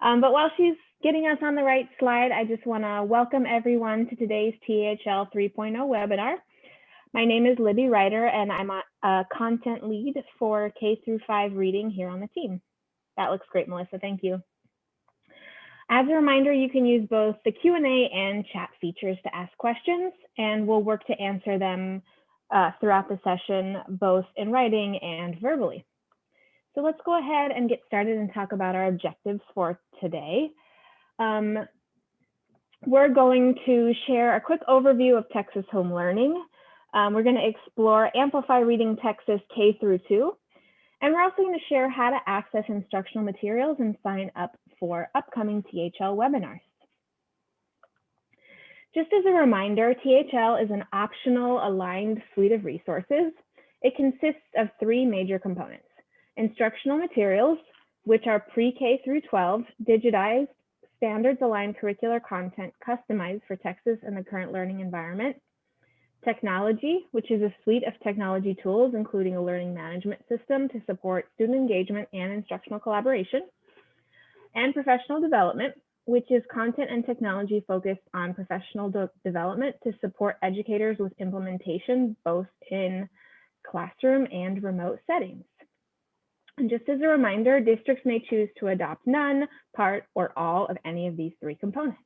But while she's getting us on the right slide, I just want to welcome everyone to today's THL 3.0 webinar. My name is Libby Ryder, and I'm a content lead for K through 5 reading here on the team. That looks great, Melissa. Thank you. As a reminder, you can use both the Q&A and chat features to ask questions, and we'll work to answer them throughout the session, both in writing and verbally. So let's go ahead and get started and talk about our objectives for today. We're going to share a quick overview of Texas Home Learning. We're going to explore Amplify Reading Texas K through 2. And we're also going to share how to access instructional materials and sign up for upcoming THL webinars. Just as a reminder, THL is an optional aligned suite of resources. It consists of 3 major components: instructional materials, which are pre-K through 12, digitized, standards-aligned curricular content customized for Texas and the current learning environment; technology, which is a suite of technology tools, including a learning management system to support student engagement and instructional collaboration; and professional development, which is content and technology focused on professional development to support educators with implementation, both in classroom and remote settings. And just as a reminder, districts may choose to adopt none, part, or all of any of these 3 components.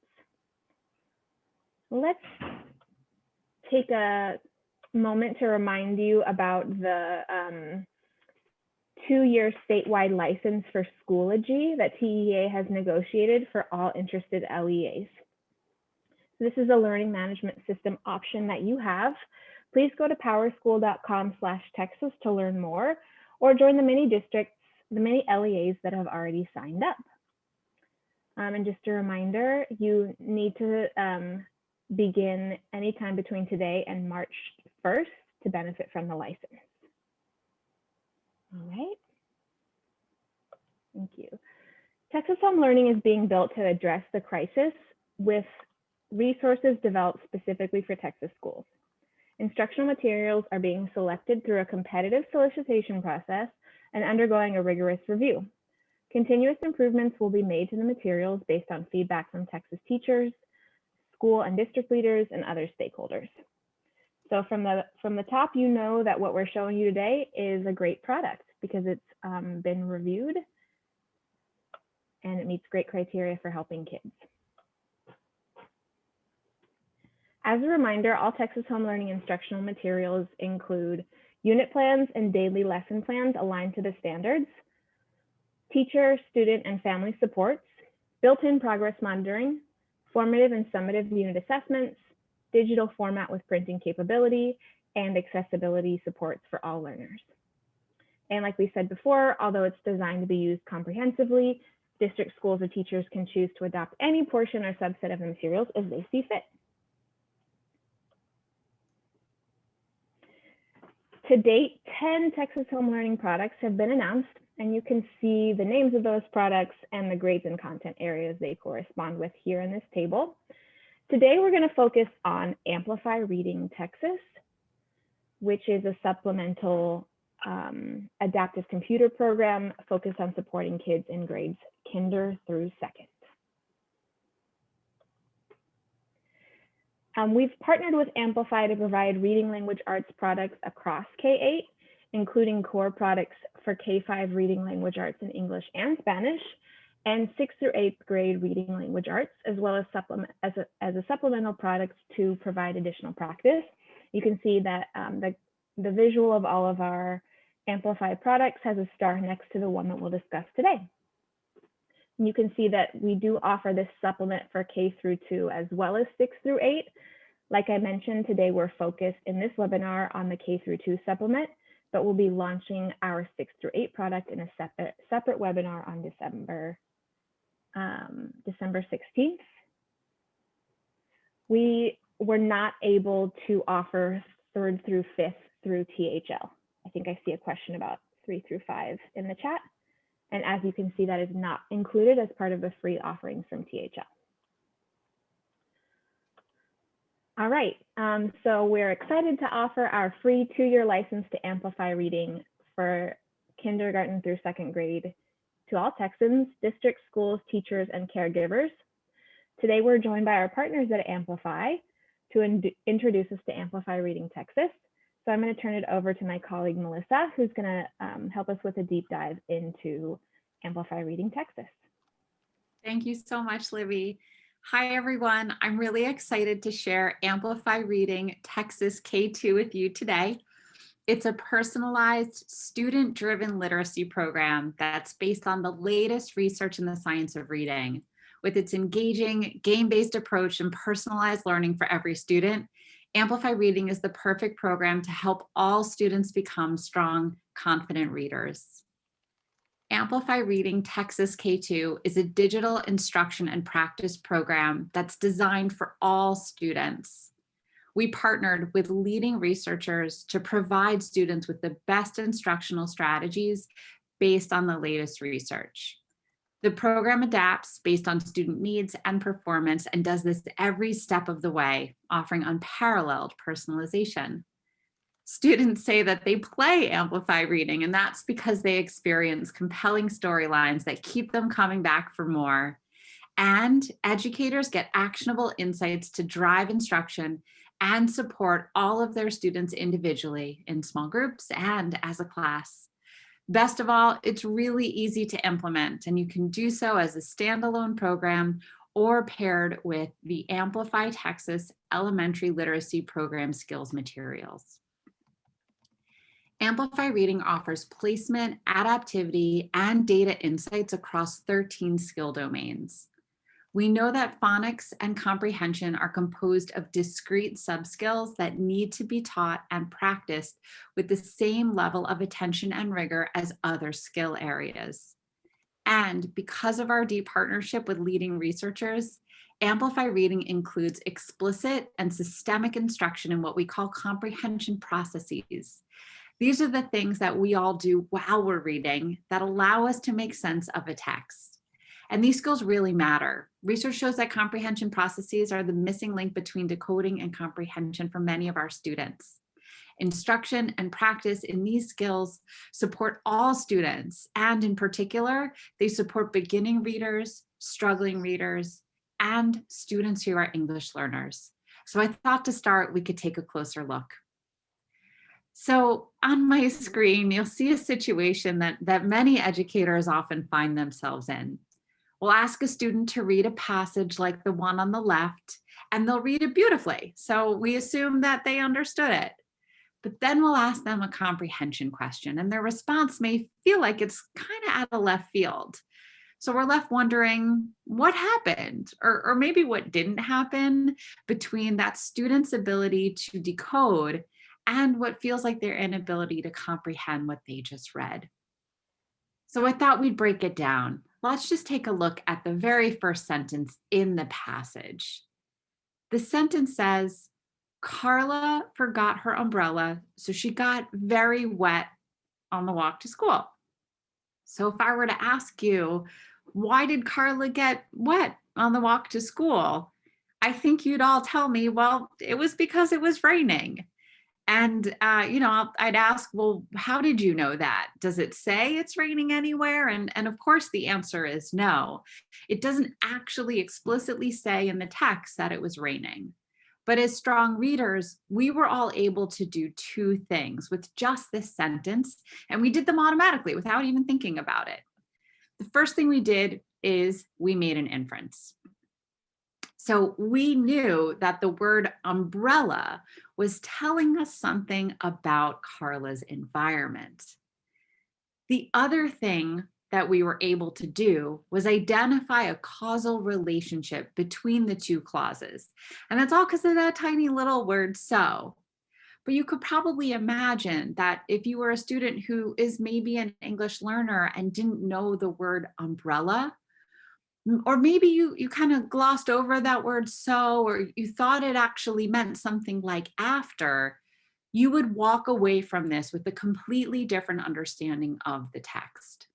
Let's take a moment to remind you about the 2-year statewide license for Schoology that TEA has negotiated for all interested LEAs. This is a learning management system option that you have. Please go to powerschool.com/Texas to learn more, or join the many districts, the many LEAs that have already signed up. And just a reminder, you need to begin anytime between today and March 1st to benefit from the license. All right. Thank you. Texas Home Learning is being built to address the crisis with resources developed specifically for Texas schools. Instructional materials are being selected through a competitive solicitation process and undergoing a rigorous review. Continuous improvements will be made to the materials based on feedback from Texas teachers, school and district leaders, and other stakeholders. So from the top, you know that what we're showing you today is a great product because it's been reviewed and it meets great criteria for helping kids. As a reminder, all Texas Home Learning instructional materials include unit plans and daily lesson plans aligned to the standards, teacher, student, and family supports, built-in progress monitoring, formative and summative unit assessments, digital format with printing capability, and accessibility supports for all learners. And like we said before, although it's designed to be used comprehensively, district schools or teachers can choose to adopt any portion or subset of the materials as they see fit. To date, 10 Texas Home Learning products have been announced, and you can see the names of those products and the grades and content areas they correspond with here in this table. Today, we're going to focus on Amplify Reading Texas, which is a supplemental adaptive computer program focused on supporting kids in grades kinder through 2nd. We've partnered with Amplify to provide reading language arts products across K-8, including core products for K-5 reading language arts in English and Spanish, and 6th through 8th grade reading language arts, as well as a supplemental product to provide additional practice. You can see that the visual of all of our Amplify products has a star next to the one that we'll discuss today. And you can see that we do offer this supplement for K through 2 as well as 6 through 8. Like I mentioned, today we're focused in this webinar on the K through 2 supplement, but we'll be launching our 6 through 8 product in a separate webinar on December 16th. We were not able to offer 3rd through 5th through THL. I think I see a question about 3 through 5 in the chat. And as you can see, that is not included as part of the free offerings from THL. All right, so we're excited to offer our free 2-year license to Amplify Reading for kindergarten through 2nd grade to all Texans, districts, schools, teachers, and caregivers. Today, we're joined by our partners at Amplify to introduce us to Amplify Reading Texas. So I'm going to turn it over to my colleague, Melissa, who's going to help us with a deep dive into Amplify Reading Texas. Thank you so much, Libby. Hi, everyone. I'm really excited to share Amplify Reading Texas K2 with you today. It's a personalized, student-driven literacy program that's based on the latest research in the science of reading. With its engaging, game-based approach and personalized learning for every student, Amplify Reading is the perfect program to help all students become strong, confident readers. Amplify Reading Texas K2 is a digital instruction and practice program that's designed for all students. We partnered with leading researchers to provide students with the best instructional strategies based on the latest research. The program adapts based on student needs and performance and does this every step of the way, offering unparalleled personalization. Students say that they play Amplify Reading, and that's because they experience compelling storylines that keep them coming back for more. And educators get actionable insights to drive instruction and support all of their students individually in small groups and as a class. Best of all, it's really easy to implement, and you can do so as a standalone program or paired with the Amplify Texas Elementary Literacy Program skills materials. Amplify Reading offers placement, adaptivity, and data insights across 13 skill domains. We know that phonics and comprehension are composed of discrete subskills that need to be taught and practiced with the same level of attention and rigor as other skill areas. And because of our deep partnership with leading researchers, Amplify Reading includes explicit and systemic instruction in what we call comprehension processes. These are the things that we all do while we're reading that allow us to make sense of a text. And these skills really matter. Research shows that comprehension processes are the missing link between decoding and comprehension for many of our students. Instruction and practice in these skills support all students, and in particular, they support beginning readers, struggling readers, and students who are English learners. So I thought to start, we could take a closer look. So on my screen, you'll see a situation that many educators often find themselves in. We'll ask a student to read a passage like the one on the left, and they'll read it beautifully. So we assume that they understood it. But then we'll ask them a comprehension question, and their response may feel like it's kind of out of left field. So we're left wondering what happened, or maybe what didn't happen between that student's ability to decode and what feels like their inability to comprehend what they just read. So I thought we'd break it down. Let's just take a look at the very first sentence in the passage. The sentence says, Carla forgot her umbrella, so she got very wet on the walk to school. So if I were to ask you, why did Carla get wet on the walk to school? I think you'd all tell me, well, it was because it was raining. And, I'd ask, well, how did you know that? Does it say it's raining anywhere? And of course, the answer is no. It doesn't actually explicitly say in the text that it was raining. But as strong readers, we were all able to do two things with just this sentence, and we did them automatically without even thinking about it. The first thing we did is we made an inference. So we knew that the word umbrella was telling us something about Carla's environment. The other thing that we were able to do was identify a causal relationship between the two clauses. And that's all because of that tiny little word so. But you could probably imagine that if you were a student who is maybe an English learner and didn't know the word umbrella, or maybe you kind of glossed over that word so, or you thought it actually meant something like after, you would walk away from this with a completely different understanding of the text.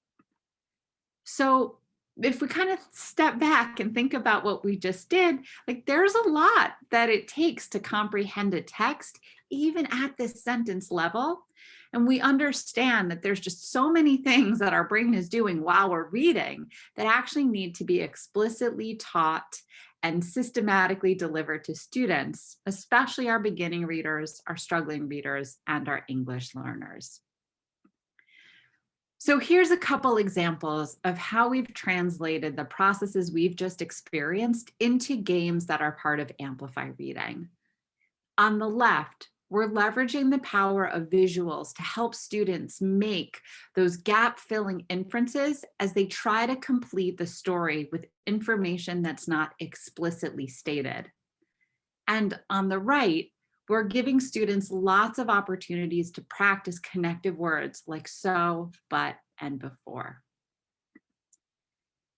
So if we kind of step back and think about what we just did, like there's a lot that it takes to comprehend a text, even at this sentence level. And we understand that there's just so many things that our brain is doing while we're reading that actually need to be explicitly taught and systematically delivered to students, especially our beginning readers, our struggling readers, and our English learners. So here's a couple examples of how we've translated the processes we've just experienced into games that are part of Amplify Reading. On the left, we're leveraging the power of visuals to help students make those gap-filling inferences as they try to complete the story with information that's not explicitly stated. And on the right, we're giving students lots of opportunities to practice connective words like so, but, and before.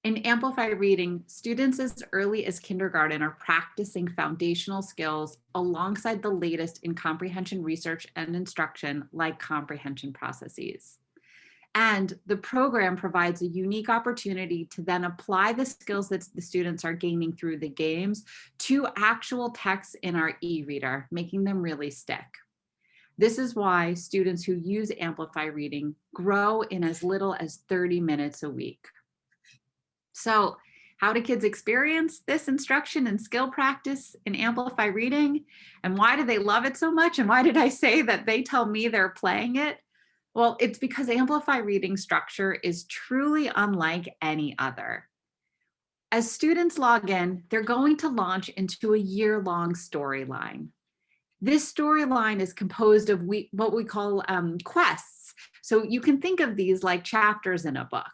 In Amplify Reading, students as early as kindergarten are practicing foundational skills alongside the latest in comprehension research and instruction, like comprehension processes. And the program provides a unique opportunity to then apply the skills that the students are gaining through the games to actual texts in our e-reader, making them really stick. This is why students who use Amplify Reading grow in as little as 30 minutes a week. So how do kids experience this instruction and skill practice in Amplify Reading? And why do they love it so much? And why did I say that they tell me they're playing it? Well, it's because Amplify Reading structure is truly unlike any other. As students log in, they're going to launch into a year-long storyline. This storyline is composed of what we call quests. So you can think of these like chapters in a book.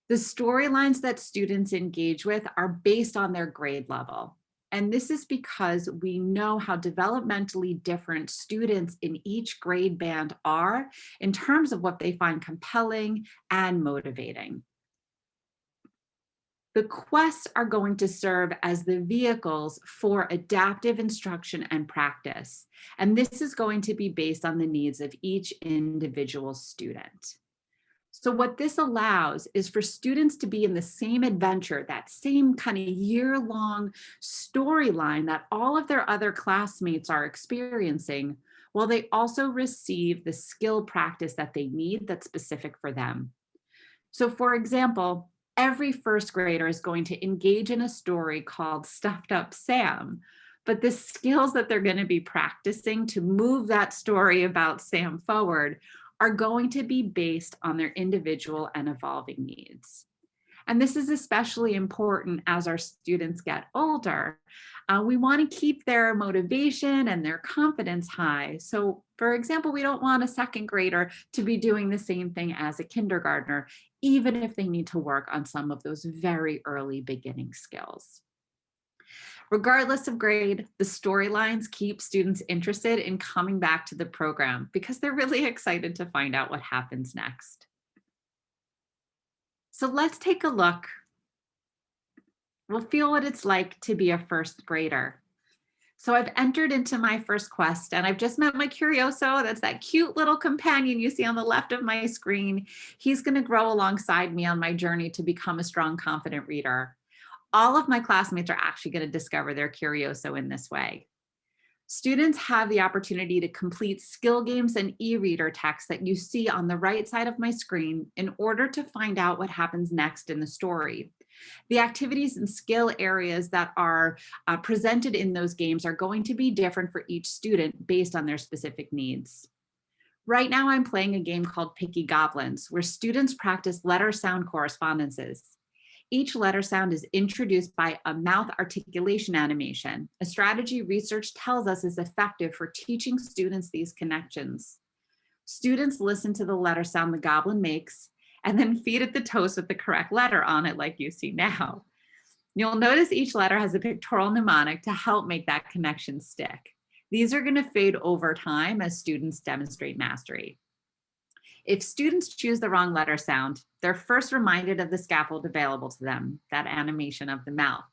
The storylines that students engage with are based on their grade level. And this is because we know how developmentally different students in each grade band are in terms of what they find compelling and motivating. The quests are going to serve as the vehicles for adaptive instruction and practice. And this is going to be based on the needs of each individual student. So what this allows is for students to be in the same adventure, that same kind of year-long storyline that all of their other classmates are experiencing, while they also receive the skill practice that they need that's specific for them. So for example, every first grader is going to engage in a story called Stuffed Up Sam, but the skills that they're going to be practicing to move that story about Sam forward are going to be based on their individual and evolving needs. And this is especially important as our students get older. We want to keep their motivation and their confidence high. So for example, we don't want a second grader to be doing the same thing as a kindergartner, even if they need to work on some of those very early beginning skills. Regardless of grade, the storylines keep students interested in coming back to the program because they're really excited to find out what happens next. So let's take a look. We'll feel what it's like to be a first grader. So I've entered into my first quest and I've just met my Curioso. That's that cute little companion you see on the left of my screen. He's going to grow alongside me on my journey to become a strong, confident reader. All of my classmates are actually going to discover their Curioso in this way. Students have the opportunity to complete skill games and e-reader text that you see on the right side of my screen in order to find out what happens next in the story. The activities and skill areas that are presented in those games are going to be different for each student based on their specific needs. Right now, I'm playing a game called Picky Goblins, where students practice letter sound correspondences. Each letter sound is introduced by a mouth articulation animation, a strategy research tells us is effective for teaching students these connections. Students listen to the letter sound the goblin makes and then feed it the toast with the correct letter on it like you see now. You'll notice each letter has a pictorial mnemonic to help make that connection stick. These are going to fade over time as students demonstrate mastery. If students choose the wrong letter sound, they're first reminded of the scaffold available to them, that animation of the mouth.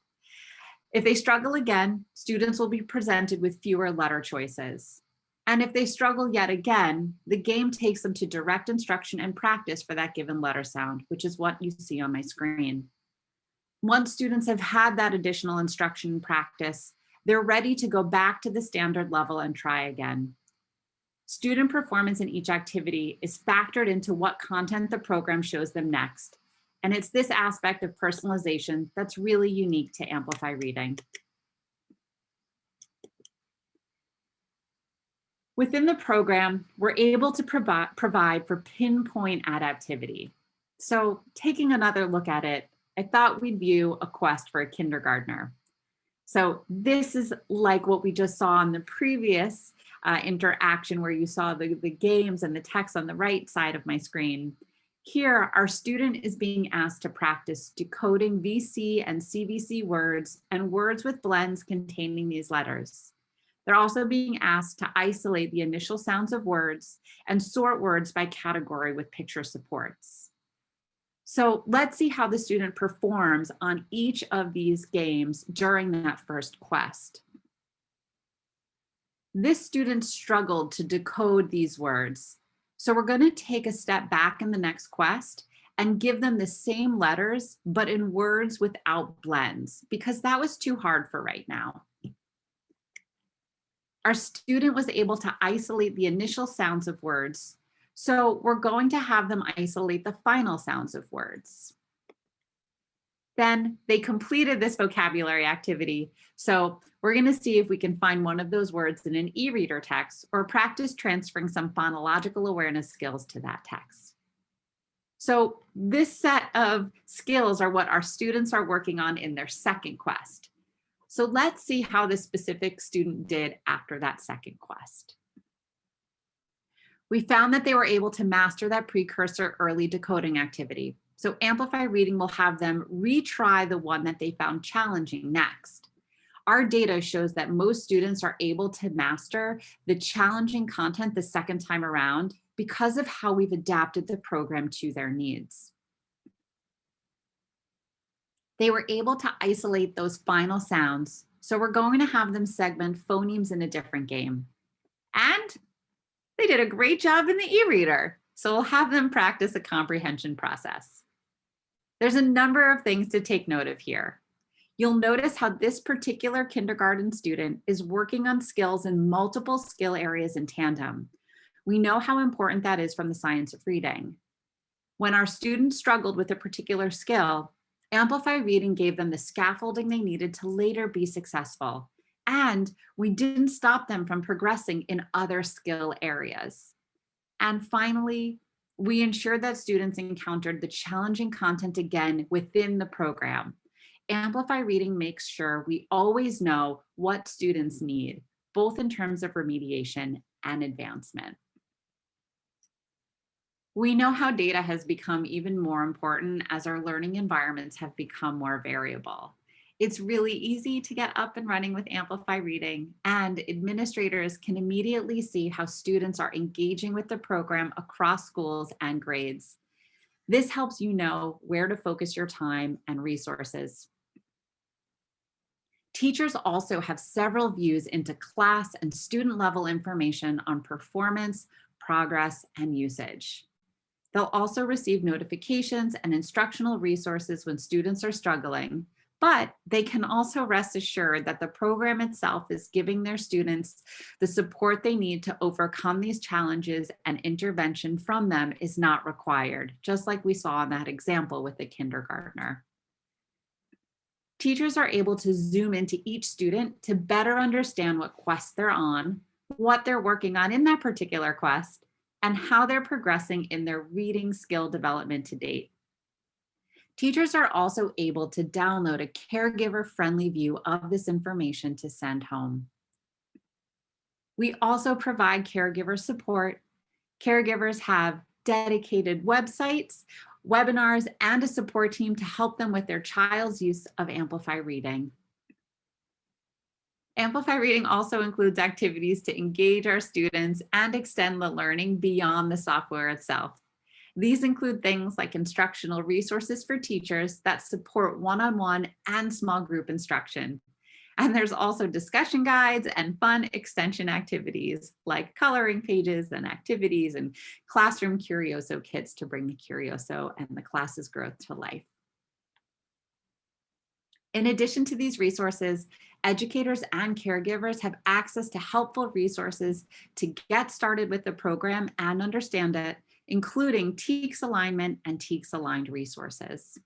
If they struggle again, students will be presented with fewer letter choices. And if they struggle yet again, the game takes them to direct instruction and practice for that given letter sound, which is what you see on my screen. Once students have had that additional instruction and practice, they're ready to go back to the standard level and try again. Student performance in each activity is factored into what content the program shows them next. And it's this aspect of personalization that's really unique to Amplify Reading. Within the program, we're able to provide for pinpoint adaptivity. So taking another look at it, I thought we'd view a quest for a kindergartner. So this is like what we just saw in the previous interaction where you saw the games and the text on the right side of my screen. Here, our student is being asked to practice decoding VC and CVC words and words with blends containing these letters. They're also being asked to isolate the initial sounds of words and sort words by category with picture supports. So let's see how the student performs on each of these games during that first quest. This student struggled to decode these words. So we're going to take a step back in the next quest and give them the same letters, but in words without blends, because that was too hard for right now. Our student was able to isolate the initial sounds of words, so we're going to have them isolate the final sounds of words. Then they completed this vocabulary activity, so we're going to see if we can find one of those words in an e-reader text or practice transferring some phonological awareness skills to that text. So this set of skills are what our students are working on in their second quest. So let's see how this specific student did after that second quest. We found that they were able to master that precursor early decoding activity. So Amplify Reading will have them retry the one that they found challenging next. Our data shows that most students are able to master the challenging content the second time around because of how we've adapted the program to their needs. They were able to isolate those final sounds, so we're going to have them segment phonemes in a different game. And they did a great job in the e-reader, so we'll have them practice a comprehension process. There's a number of things to take note of here. You'll notice how this particular kindergarten student is working on skills in multiple skill areas in tandem. We know how important that is from the science of reading. When our students struggled with a particular skill, Amplify Reading gave them the scaffolding they needed to later be successful. And we didn't stop them from progressing in other skill areas. And finally, we ensured that students encountered the challenging content again within the program. Amplify Reading makes sure we always know what students need, both in terms of remediation and advancement. We know how data has become even more important as our learning environments have become more variable. It's really easy to get up and running with Amplify Reading, and administrators can immediately see how students are engaging with the program across schools and grades. This helps you know where to focus your time and resources. Teachers also have several views into class and student level information on performance, progress, and usage. They'll also receive notifications and instructional resources when students are struggling, but they can also rest assured that the program itself is giving their students the support they need to overcome these challenges, and intervention from them is not required, just like we saw in that example with the kindergartner. Teachers are able to zoom into each student to better understand what quest they're on, what they're working on in that particular quest, and how they're progressing in their reading skill development to date. Teachers are also able to download a caregiver-friendly view of this information to send home. We also provide caregiver support. Caregivers have dedicated websites, webinars, and a support team to help them with their child's use of Amplify Reading. Amplify Reading also includes activities to engage our students and extend the learning beyond the software itself. These include things like instructional resources for teachers that support one-on-one and small group instruction. And there's also discussion guides and fun extension activities like coloring pages and activities and classroom Curioso kits to bring the Curioso and the class's growth to life. In addition to these resources, educators and caregivers have access to helpful resources to get started with the program and understand it, including TEKS alignment and TEKS aligned resources.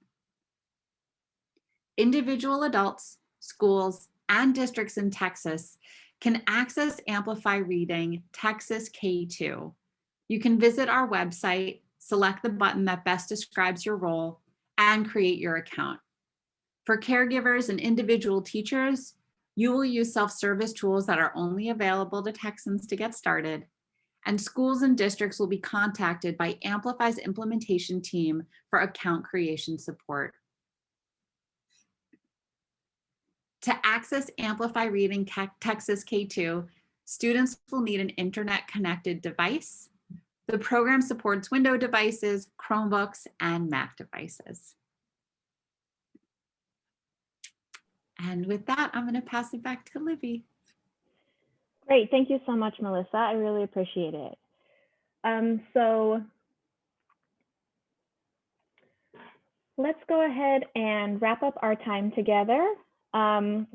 Individual adults, schools, and districts in Texas can access Amplify Reading Texas K2. You can visit our website, select the button that best describes your role, and create your account. For caregivers and individual teachers, you will use self-service tools that are only available to Texans to get started, and schools and districts will be contacted by Amplify's implementation team for account creation support. To access Amplify Reading Texas K2, students will need an internet-connected device. The program supports Windows devices, Chromebooks, and Mac devices. And with that, I'm going to pass it back to Livy. Great, thank you so much, Melissa. I really appreciate it. So let's go ahead and wrap up our time together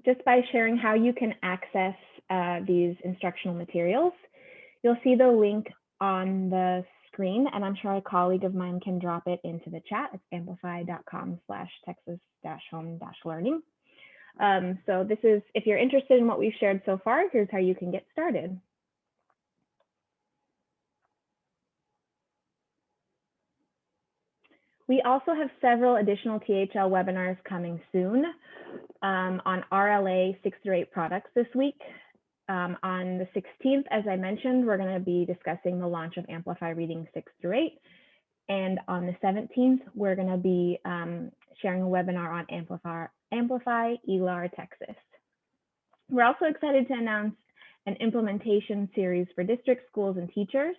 just by sharing how you can access these instructional materials. You'll see the link on the screen, and I'm sure a colleague of mine can drop it into the chat. It's amplify.com/texas-home-learning. So this is, if you're interested in what we've shared so far, here's how you can get started. We also have several additional THL webinars coming soon on RLA 6 through 8 products this week. On the 16th, as I mentioned, we're going to be discussing the launch of Amplify Reading 6 through 8. And on the 17th, we're going to be sharing a webinar on Amplify ELAR Texas. We're also excited to announce an implementation series for district schools and teachers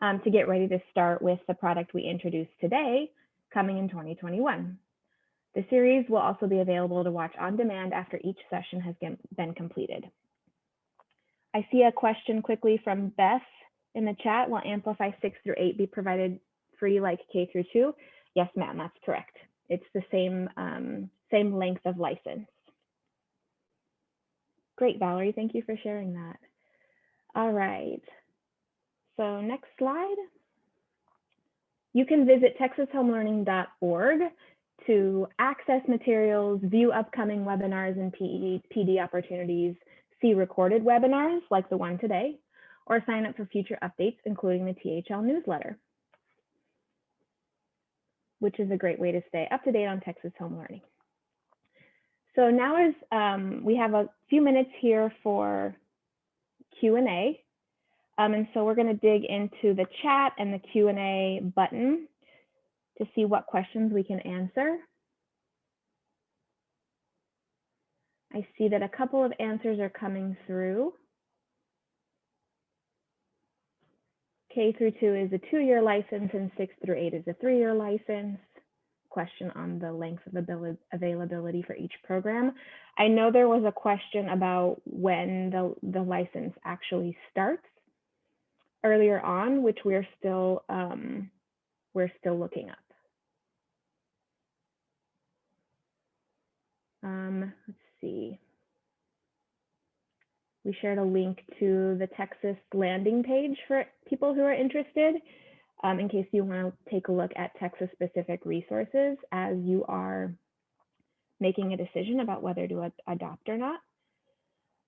to get ready to start with the product we introduced today, coming in 2021. The series will also be available to watch on demand after each session has been completed. I see a question quickly from Beth in the chat. Will Amplify 6 through 8 be provided free like K through 2? Yes, ma'am, that's correct. It's the same length of license. Great, Valerie, thank you for sharing that. All right, so next slide. You can visit texashomelearning.org to access materials, view upcoming webinars and PD opportunities, see recorded webinars like the one today, or sign up for future updates, including the THL newsletter, which is a great way to stay up to date on Texas home learning. So now we have a few minutes here for Q&A. And so we're going to dig into the chat and the Q&A button to see what questions we can answer. I see that a couple of answers are coming through. K through 2 is a 2-year license and 6 through 8 is a 3-year license. Question on the length of availability for each program. I know there was a question about when the license actually starts earlier on, which we're still looking up. Let's see. We shared a link to the Texas landing page for people who are interested, in case you want to take a look at Texas-specific resources as you are making a decision about whether to adopt or not.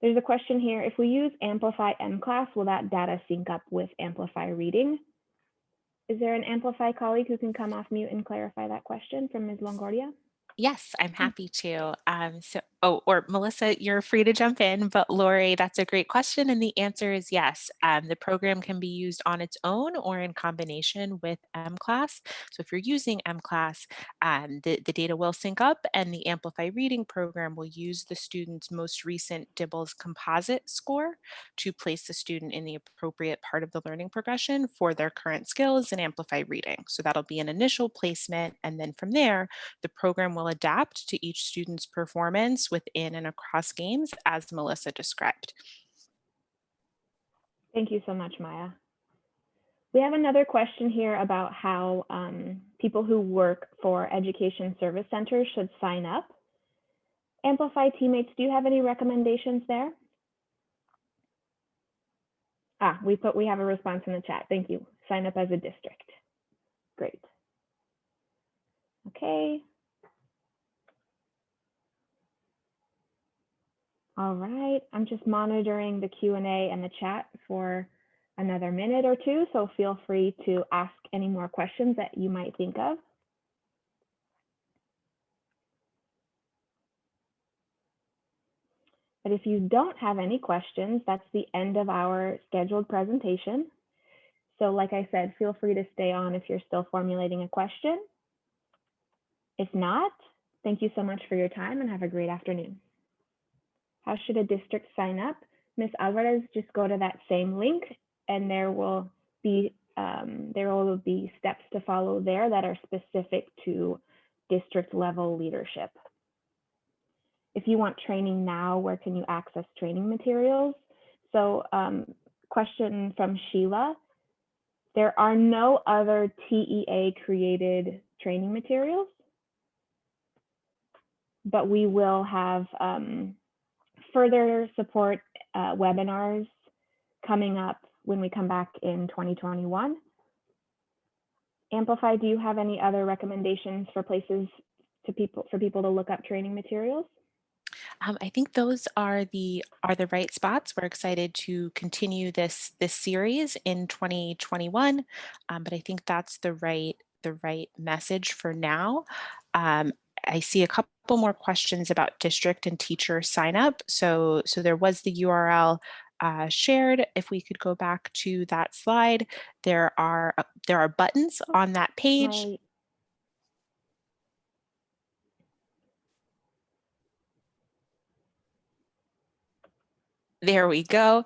There's a question here. If we use Amplify M-Class, will that data sync up with Amplify Reading? Is there an Amplify colleague who can come off mute and clarify that question from Ms. Longoria? Yes, I'm happy to. Or Melissa, you're free to jump in, but Lori, that's a great question. And the answer is yes. The program can be used on its own or in combination with M-Class. So if you're using M-Class, the data will sync up, and the Amplify Reading program will use the student's most recent DIBELS composite score to place the student in the appropriate part of the learning progression for their current skills in Amplify Reading. So that'll be an initial placement, and then from there, the program will adapt to each student's performance within and across games, as Melissa described. Thank you so much, Maya. We have another question here about how people who work for education service centers should sign up. Amplify teammates, do you have any recommendations there? We have a response in the chat. Thank you. Sign up as a district. Great. Okay. All right. I'm just monitoring the Q&A and the chat for another minute or two, so feel free to ask any more questions that you might think of. But if you don't have any questions, that's the end of our scheduled presentation. So like I said, feel free to stay on if you're still formulating a question. If not, thank you so much for your time and have a great afternoon. How should a district sign up? Ms. Alvarez, just go to that same link and there will be steps to follow there that are specific to district level leadership. If you want training now, where can you access training materials? So question from Sheila. There are no other TEA created training materials, but we will have further support webinars coming up when we come back in 2021. Amplify, do you have any other recommendations for places for people to look up training materials? I think those are the right spots. We're excited to continue this series in 2021, but I think that's the right message for now. I see a couple more questions about district and teacher sign up. So there was the URL shared. If we could go back to that slide, there are buttons on that page. There we go.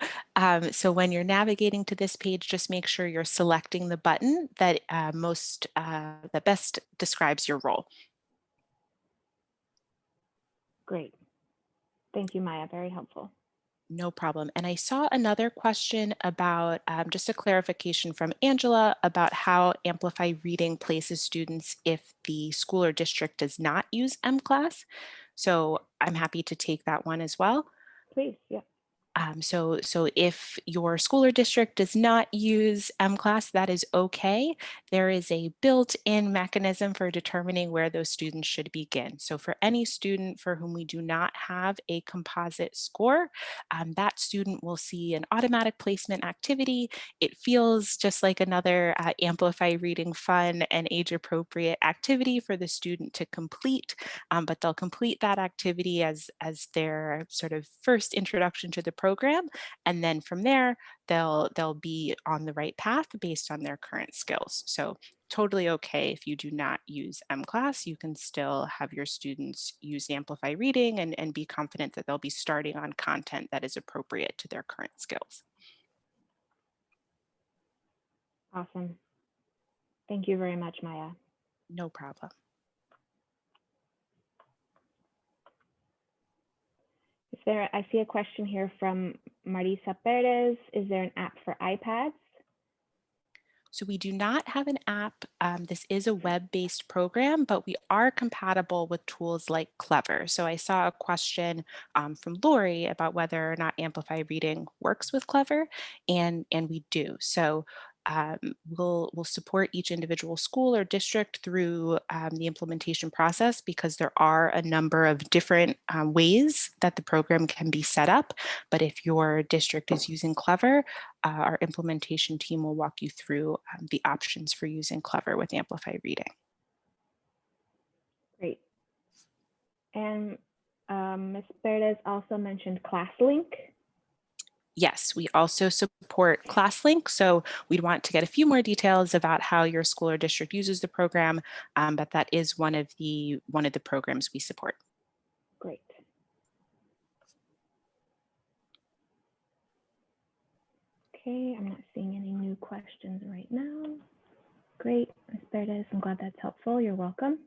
So when you're navigating to this page, just make sure you're selecting the button that that best describes your role. Great. Thank you, Maya. Very helpful. No problem. And I saw another question about just a clarification from Angela about how Amplify Reading places students if the school or district does not use MClass. So I'm happy to take that one as well. Please, yeah. So if your school or district does not use MClass, that is okay. There is a built-in mechanism for determining where those students should begin. So for any student for whom we do not have a composite score, that student will see an automatic placement activity. It feels just like another Amplify Reading fun and age-appropriate activity for the student to complete, but they'll complete that activity as their sort of first introduction to the program, and then from there they'll be on the right path based on their current skills. So totally okay if you do not use MClass, you can still have your students use Amplify Reading and be confident that they'll be starting on content that is appropriate to their current skills. Awesome. Thank you very much, Maya. No problem. I see a question here from Marisa Perez. Is there an app for iPads? So we do not have an app. This is a web-based program, but we are compatible with tools like Clever. So I saw a question from Lori about whether or not Amplify Reading works with Clever, and we do. So we'll support each individual school or district through the implementation process, because there are a number of different ways that the program can be set up. But if your district is using Clever, our implementation team will walk you through the options for using Clever with Amplify Reading. Great. And Ms. Perez also mentioned ClassLink. Yes, we also support ClassLink. So we'd want to get a few more details about how your school or district uses the program, but that is one of the programs we support. Great. Okay, I'm not seeing any new questions right now. Great, Ms. Perez, I'm glad that's helpful. You're welcome.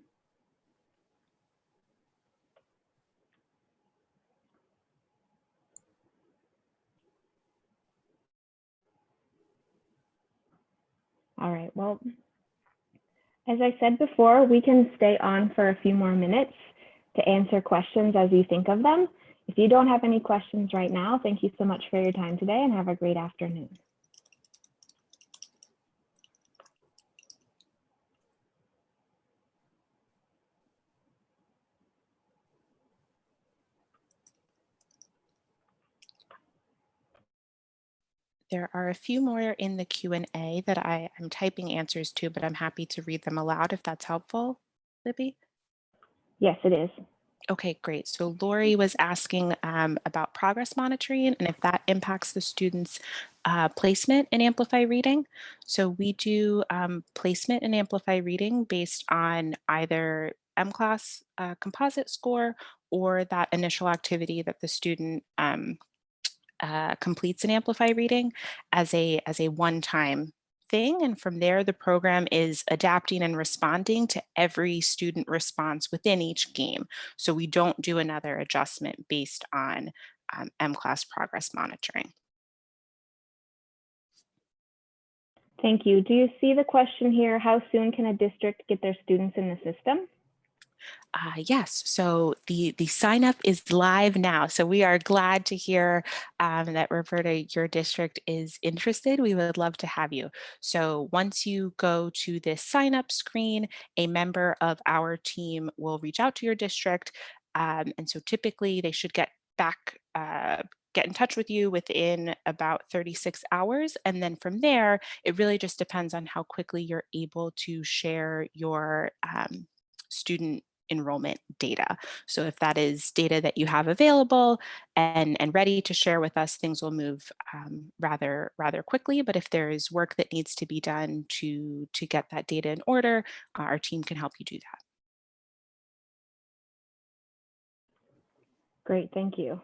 All right, well, as I said before, we can stay on for a few more minutes. to answer questions as you think of them. If you don't have any questions right now, thank you so much for your time today and have a great afternoon. There are a few more in the Q&A that I'm typing answers to, but I'm happy to read them aloud if that's helpful, Libby. Yes, it is. Okay, great. So Lori was asking about progress monitoring and if that impacts the students' placement in Amplify Reading. So we do placement in Amplify Reading based on either M-Class composite score or that initial activity that the student completes an Amplify Reading as a one-time thing. And from there, the program is adapting and responding to every student response within each game. So we don't do another adjustment based on M-Class progress monitoring. Thank you. Do you see the question here? How soon can a district get their students in the system? Yes, so the sign up is live now. So we are glad to hear that Roberta, your district is interested. We would love to have you. So once you go to this sign up screen, a member of our team will reach out to your district. And so typically they should get back, get in touch with you within about 36 hours. And then from there, it really just depends on how quickly you're able to share your student enrollment data. So if that is data that you have available and ready to share with us, things will move rather quickly. But if there is work that needs to be done to get that data in order, our team can help you do that. Great, thank you.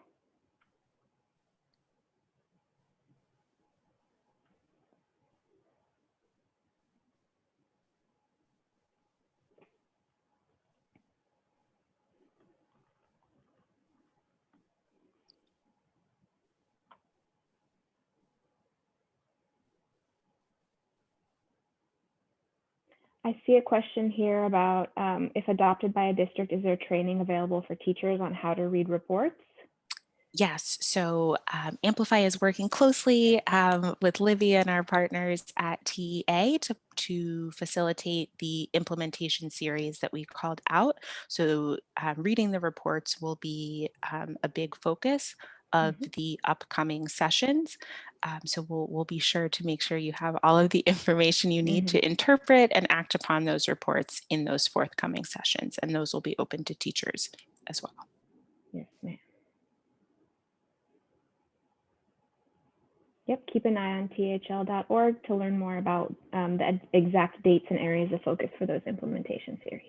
I see a question here about if adopted by a district, is there training available for teachers on how to read reports? Yes, so Amplify is working closely with Livy and our partners at TEA to facilitate the implementation series that we called out. So reading the reports will be a big focus of the upcoming sessions. So we'll be sure to make sure you have all of the information you need to interpret and act upon those reports in those forthcoming sessions. And those will be open to teachers as well. Yes, ma'am. Yep, keep an eye on thl.org to learn more about the exact dates and areas of focus for those implementation series.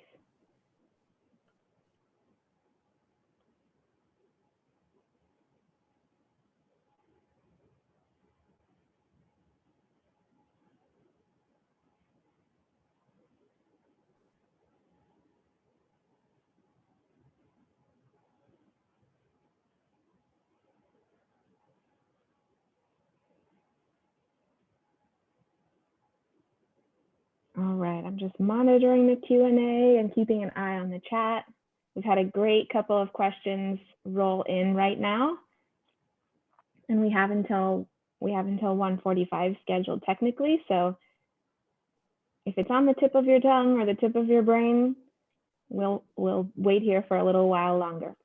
All right, I'm just monitoring the Q&A and keeping an eye on the chat. We've had a great couple of questions roll in right now. And we have until 1:45 scheduled technically. So if it's on the tip of your tongue or the tip of your brain, we'll wait here for a little while longer.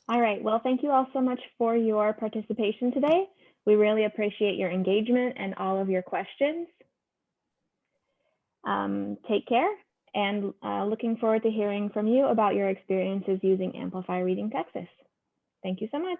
All right, well, thank you all so much for your participation today. We really appreciate your engagement and all of your questions. Take care, and looking forward to hearing from you about your experiences using Amplify Reading Texas. Thank you so much.